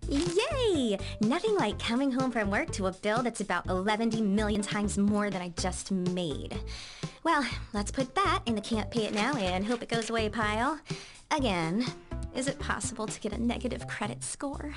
Yay! Nothing like coming home from work to a bill that's about 11 million times more than I just made. Well, let's put that in the can't pay it now and hope it goes away pile. Again, is it possible to get a negative credit score?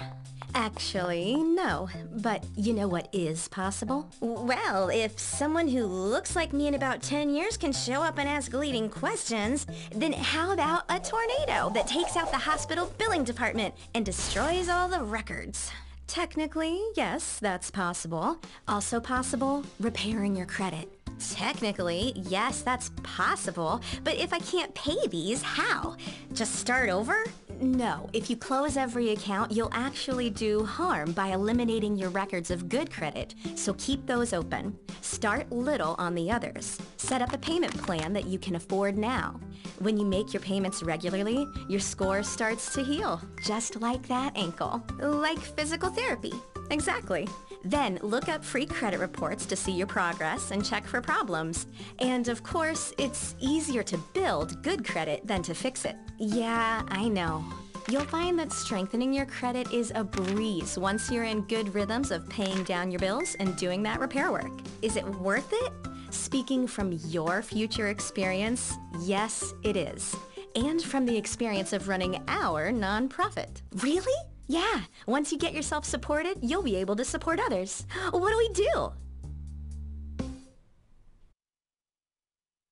Actually, no. But you know what is possible? Well, if someone who looks like me in about 10 years can show up and ask leading questions, then how about a tornado that takes out the hospital billing department and destroys all the records? Technically, yes, that's possible. Also possible, repairing your credit. Technically, yes, that's possible, but if I can't pay these, how? Just start over? No, if you close every account, you'll actually do harm by eliminating your records of good credit, so keep those open. Start little on the others. Set up a payment plan that you can afford now. When you make your payments regularly, your score starts to heal, just like that ankle. Like physical therapy. Exactly. Then look up free credit reports to see your progress and check for problems. And of course, it's easier to build good credit than to fix it. Yeah, I know. You'll find that strengthening your credit is a breeze once you're in good rhythms of paying down your bills and doing that repair work. Is it worth it? Speaking from your future experience, yes, it is. And from the experience of running our nonprofit. Really? Yeah, once you get yourself supported, you'll be able to support others. What do we do?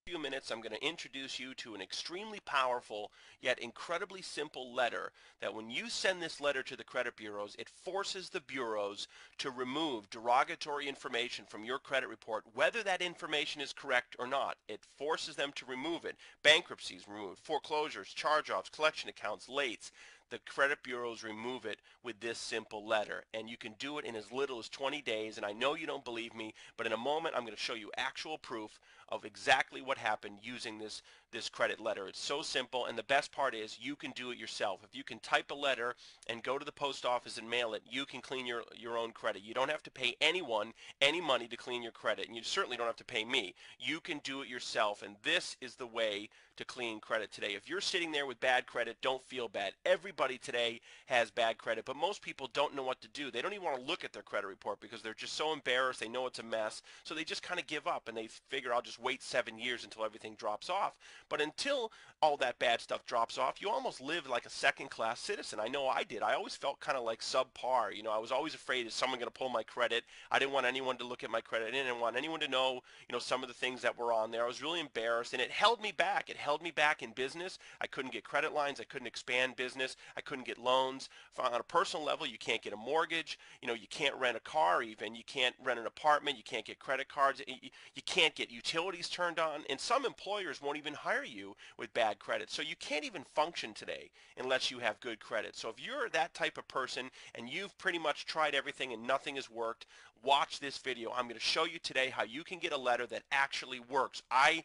Few minutes, I'm going to introduce you to an extremely powerful yet incredibly simple letter that when you send this letter to the credit bureaus, it forces the bureaus to remove derogatory information from your credit report, whether that information is correct or not. It forces them to remove it. Bankruptcies removed, foreclosures, charge-offs, collection accounts, lates. The credit bureaus remove it with this simple letter, and you can do it in as little as 20 days. And I know you don't believe me, but in a moment I'm going to show you actual proof of exactly what happened using this credit letter. It's so simple, and the best part is you can do it yourself. If you can type a letter and go to the post office and mail it, you can clean your own credit. You don't have to pay anyone any money to clean your credit, and you certainly don't have to pay me. You can do it yourself, and this is the way to clean credit today. If you're sitting there with bad credit, don't feel bad. Everybody today has bad credit, but most people don't know what to do. They don't even want to look at their credit report because they're just so embarrassed. They know it's a mess, so they just kind of give up, and they figure, I'll just wait 7 years until everything drops off. But until all that bad stuff drops off, you almost live like a second-class citizen. I know I did. I always felt kind of like subpar. You know, I was always afraid, is someone going to pull my credit? I didn't want anyone to look at my credit. I didn't want anyone to know, some of the things that were on there. I was really embarrassed, and it held me back. It held me back in business. I couldn't get credit lines. I couldn't expand business. I couldn't get loans. On a personal level, you can't get a mortgage. You can't rent a car even. You can't rent an apartment. You can't get credit cards. You can't get utilities turned on, and some employers won't even hire you with bad credit. So you can't even function today unless you have good credit. So if you're that type of person and you've pretty much tried everything and nothing has worked, watch this video. I'm going to show you today how you can get a letter that actually works. I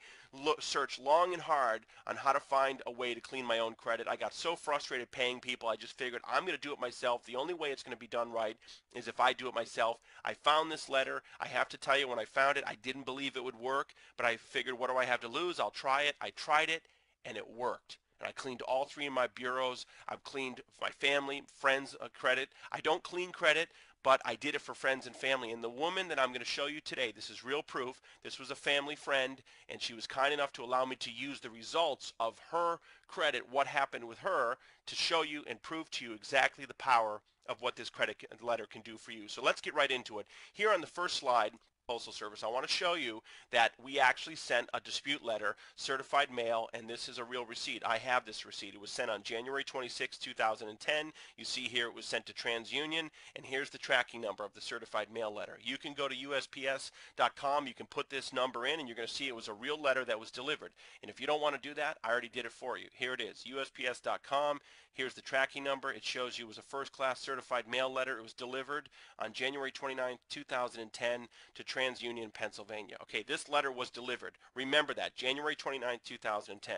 searched long and hard on how to find a way to clean my own credit. I got so frustrated paying people, I just figured I'm going to do it myself. The only way it's going to be done right is if I do it myself. I found this letter. I have to tell you, when I found it, I didn't believe it would work, but I figured, what do I have to lose? I'll try it. I tried it, and it worked. And I cleaned all 3 of my bureaus. I've cleaned my family, friends' credit. I don't clean credit, but I did it for friends and family. And the woman that I'm going to show you today, this is real proof. This was a family friend, and she was kind enough to allow me to use the results of her credit, what happened with her, to show you and prove to you exactly the power of what this credit letter can do for you. So let's get right into it. Here on the first slide, Postal Service, I want to show you that we actually sent a dispute letter, certified mail, and this is a real receipt. I have this receipt. It was sent on January 26, 2010. You see here it was sent to TransUnion, and here's the tracking number of the certified mail letter. You can go to USPS.com, you can put this number in, and you're going to see it was a real letter that was delivered. And if you don't want to do that, I already did it for you. Here it is, USPS.com. Here's the tracking number. It shows you it was a first-class certified mail letter. It was delivered on January 29, 2010 to TransUnion, Pennsylvania. Okay, this letter was delivered. Remember that, January 29, 2010.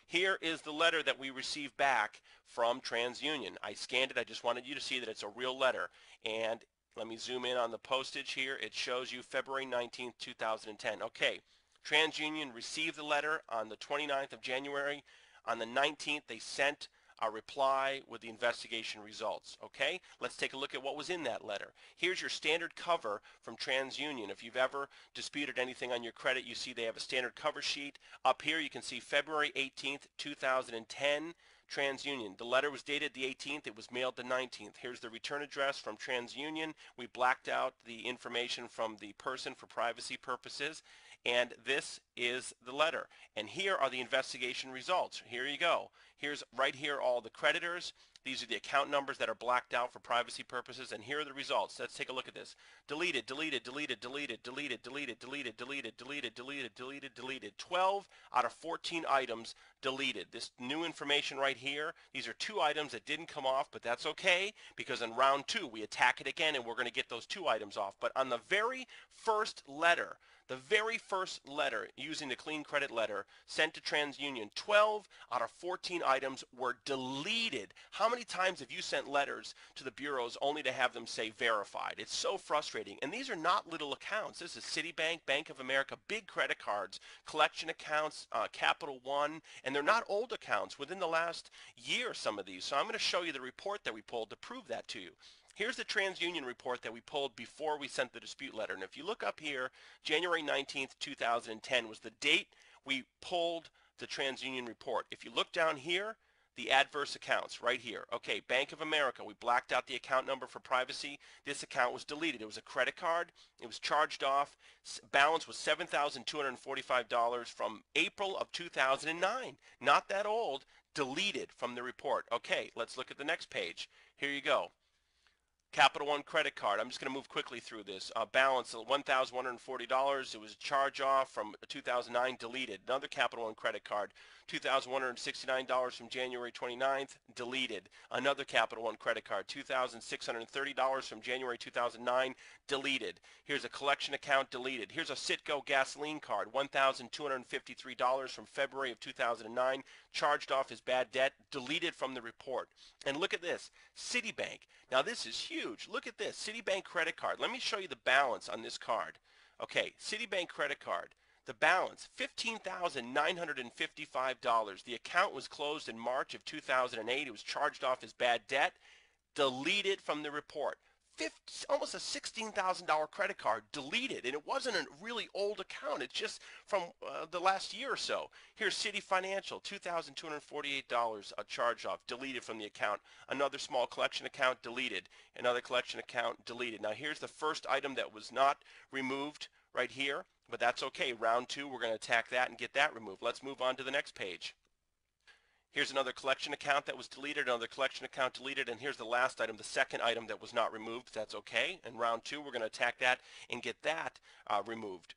Here is the letter that we received back from TransUnion. I scanned it. I just wanted you to see that it's a real letter. And let me zoom in on the postage here. It shows you February 19, 2010. Okay, TransUnion received the letter on the 29th of January. On the 19th, they sent reply with the investigation results. Okay, let's take a look at what was in that letter. Here's your standard cover from TransUnion. If you've ever disputed anything on your credit, you see they have a standard cover sheet. Up here you can see February 18th, 2010. TransUnion. The letter was dated the 18th. It was mailed the 19th. Here's the return address from TransUnion. We blacked out the information from the person for privacy purposes. And this is the letter. And here are the investigation results. Here you go. Here's right here all the creditors. These are the account numbers that are blacked out for privacy purposes, and here are the results. Let's take a look at this. Deleted, deleted, deleted, deleted, deleted, deleted, deleted, deleted, deleted, deleted, deleted, deleted. 12 out of 14 items deleted. This new information right here, these are 2 items that didn't come off, but that's okay, because in round 2 we attack it again and we're going to get those 2 items off. But on the very first letter, using the clean credit letter sent to TransUnion, 12 out of 14 items were deleted. How many times have you sent letters to the bureaus only to have them say verified? It's so frustrating. And these are not little accounts. This is Citibank, Bank of America, big credit cards, collection accounts, Capital One, and they're not old accounts. Within the last year, some of these. So I'm going to show you the report that we pulled to prove that to you. Here's the TransUnion report that we pulled before we sent the dispute letter. And if you look up here, January 19th, 2010 was the date we pulled the TransUnion report. If you look down here, the adverse accounts right here. Okay, Bank of America, we blacked out the account number for privacy. This account was deleted. It was a credit card. It was charged off. Balance was $7,245 from April of 2009. Not that old. Deleted from the report. Okay, let's look at the next page. Here you go. Capital One credit card. I'm just going to move quickly through this. Balance of $1,140. It was a charge off from 2009, deleted. Another Capital One credit card, $2,169 from January 29th, deleted. Another Capital One credit card, $2,630 from January 2009, deleted. Here's a collection account, deleted. Here's a Citgo gasoline card, $1,253 from February of 2009, charged off as bad debt, deleted from the report. And look at this, Citibank. Now this is huge. Look at this, Citibank credit card. Let me show you the balance on this card. Okay, Citibank credit card. The balance, $15,955. The account was closed in March of 2008. It was charged off as bad debt, deleted from the report. Almost a $16,000 credit card, deleted, and it wasn't a really old account. It's just from the last year or so. Here's Citi Financial, $2,248, a charge off, deleted from the account. Another small collection account, deleted. Another collection account, deleted. Now here's the first item that was not removed right here, but that's okay. Round 2, we're going to attack that and get that removed. Let's move on to the next page. Here's another collection account that was deleted, another collection account deleted, and here's the last item, the second item that was not removed. That's okay. In round 2, we're going to attack that and get that removed.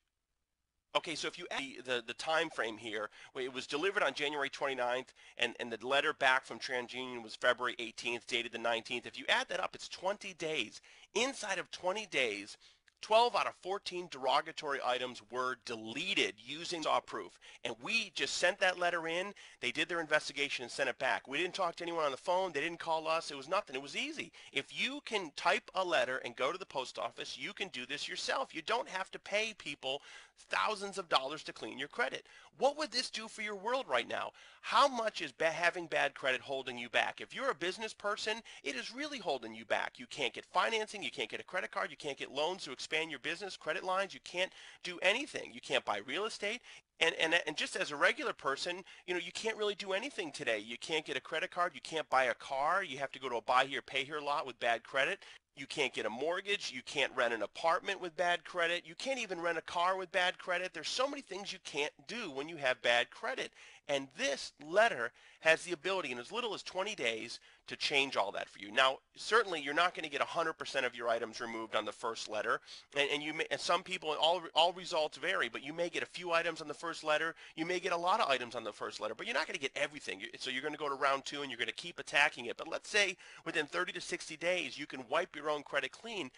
Okay, so if you add the time frame here, it was delivered on January 29th, and the letter back from TransUnion was February 18th, dated the 19th. If you add that up, it's 20 days. Inside of 20 days, 12 out of 14 derogatory items were deleted using SAW proof. And we just sent that letter in. They did their investigation and sent it back. We didn't talk to anyone on the phone. They didn't call us. It was nothing. It was easy. If you can type a letter and go to the post office, you can do this yourself. You don't have to pay people thousands of dollars to clean your credit. What would this do for your world right now? How much is having bad credit holding you back? If you're a business person, it is really holding you back. You can't get financing. You can't get a credit card. You can't get loans to expand your business, credit lines. You can't do anything. You can't buy real estate. And just as a regular person, you can't really do anything today. You can't get a credit card. You can't buy a car. You have to go to a buy here, pay here lot with bad credit. You can't get a mortgage. You can't rent an apartment with bad credit. You can't even rent a car with bad credit. There's so many things you can't do when you have bad credit. And this letter has the ability in as little as 20 days to change all that for you. Now, certainly you're not going to get 100% of your items removed on the first letter. And some people, all results vary, but you may get a few items on the first letter. You may get a lot of items on the first letter, but you're not going to get everything. So you're going to go to round 2 and you're going to keep attacking it. But let's say within 30 to 60 days, you can wipe your own credit clean.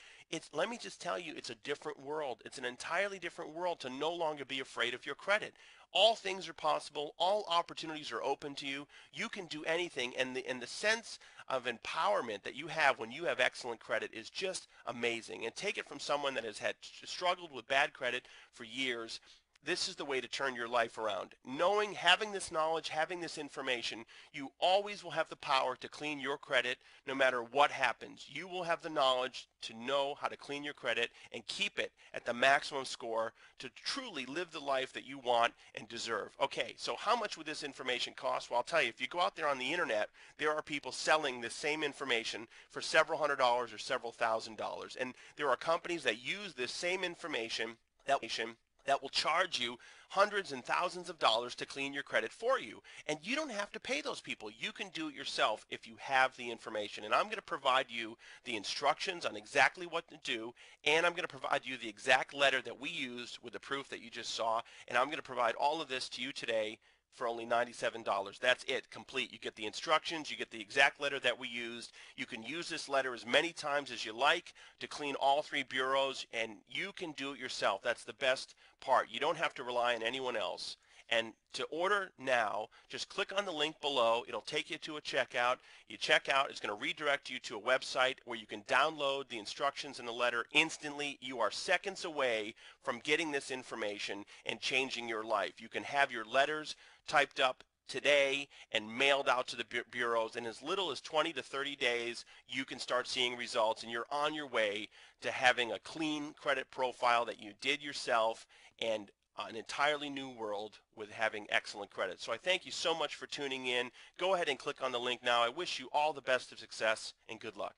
Let me just tell you, it's a different world. It's an entirely different world to no longer be afraid of your credit. All things are possible. All opportunities are open to you. You can do anything, and the sense of empowerment that you have when you have excellent credit is just amazing. And take it from someone that has struggled with bad credit for years. this is the way to turn your life around. Knowing, having this knowledge, having this information, you always will have the power to clean your credit no matter what happens. You will have the knowledge to know how to clean your credit and keep it at the maximum score to truly live the life that you want and deserve. Okay, so how much would this information cost? Well, I'll tell you, if you go out there on the internet, there are people selling the same information for several $100s or several $1,000s. And there are companies that use this same information that will charge you hundreds and thousands of dollars to clean your credit for you. And you don't have to pay those people. You can do it yourself if you have the information. And I'm going to provide you the instructions on exactly what to do, and I'm going to provide you the exact letter that we used with the proof that you just saw, and I'm going to provide all of this to you today for only $97. That's it, complete. You get the instructions, you get the exact letter that we used. You can use this letter as many times as you like to clean all 3 bureaus, and you can do it yourself. That's the best part. You don't have to rely on anyone else. And to order now, just click on the link below. It'll take you to a checkout. You check out, it's going to redirect you to a website where you can download the instructions in the letter instantly. You are seconds away from getting this information and changing your life. You can have your letters typed up today and mailed out to the bureaus. In as little as 20 to 30 days, you can start seeing results, and you're on your way to having a clean credit profile that you did yourself and an entirely new world with having excellent credit. So I thank you so much for tuning in. Go ahead and click on the link now. I wish you all the best of success and good luck.